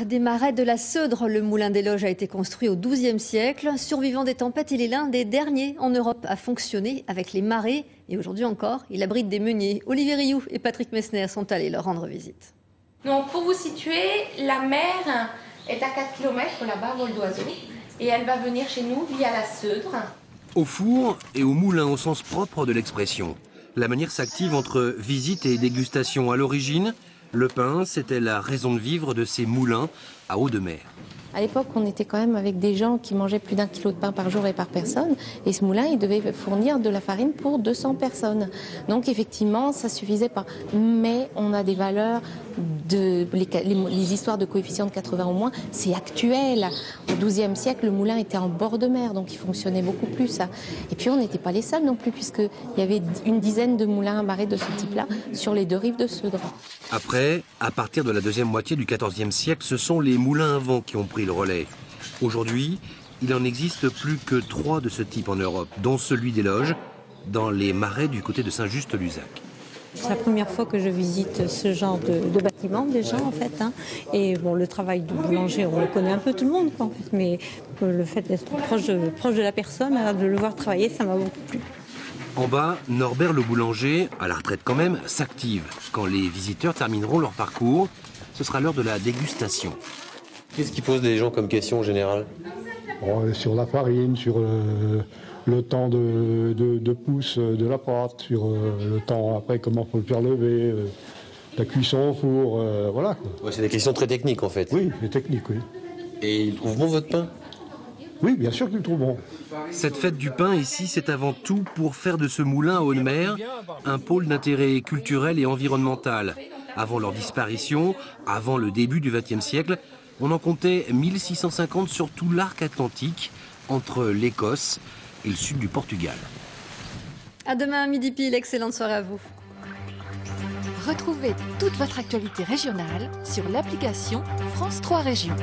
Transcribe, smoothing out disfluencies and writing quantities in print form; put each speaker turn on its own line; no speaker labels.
Des marais de la Seudre, le moulin des Loges a été construit au XIIe siècle. Survivant des tempêtes, il est l'un des derniers en Europe à fonctionner avec les marées. Et aujourd'hui encore, il abrite des meuniers. Olivier Rioux et Patrick Messner sont allés leur rendre visite.
Donc pour vous situer, la mer est à 4 km là-bas, vol d'oiseau. Et elle va venir chez nous via la Seudre.
Au four et au moulin au sens propre de l'expression. La manière s'active entre visite et dégustation. À l'origine, le pain, c'était la raison de vivre de ces moulins à eau de mer.
À l'époque, on était quand même avec des gens qui mangeaient plus d'1 kilo de pain par jour et par personne. Et ce moulin, il devait fournir de la farine pour 200 personnes. Donc effectivement, ça suffisait pas. Mais on a des valeurs, les histoires de coefficient de 80 au moins, c'est actuel. Au XIIe siècle, le moulin était en bord de mer, donc il fonctionnait beaucoup plus. Et puis on n'était pas les seuls non plus, puisqu'il y avait une dizaine de moulins à marée de ce type-là sur les deux rives de Seudre.
Après, à partir de la deuxième moitié du XIVe siècle, ce sont les moulins à vent qui ont pris le relais. Aujourd'hui, il n'en existe plus que 3 de ce type en Europe, dont celui des Loges, dans les marais du côté de Saint-Just-Luzac.
C'est la première fois que je visite ce genre de bâtiment déjà en fait. Et bon, le travail du boulanger, on le connaît un peu tout le monde en fait, mais le fait d'être proche de la personne, de le voir travailler, ça m'a beaucoup plu.
En bas, Norbert le boulanger, à la retraite quand même, s'active. Quand les visiteurs termineront leur parcours, ce sera l'heure de la dégustation.
Qu'est-ce qui pose les gens comme question en général ?
Sur la farine, sur le temps de pousse de la pâte, sur le temps après comment faut le faire lever, la cuisson au four, voilà.
Ouais, c'est des questions très techniques en fait.
Oui, c'est technique, oui.
Et ils trouvent bon votre pain ?
Oui, bien sûr qu'ils le trouvent bon.
Cette fête du pain ici, c'est avant tout pour faire de ce moulin à eau de mer un pôle d'intérêt culturel et environnemental. Avant leur disparition, avant le début du XXe siècle, on en comptait 1650 sur tout l'arc atlantique, entre l'Écosse et le sud du Portugal.
À demain à midi pile, excellente soirée à vous.
Retrouvez toute votre actualité régionale sur l'application France 3 Régions.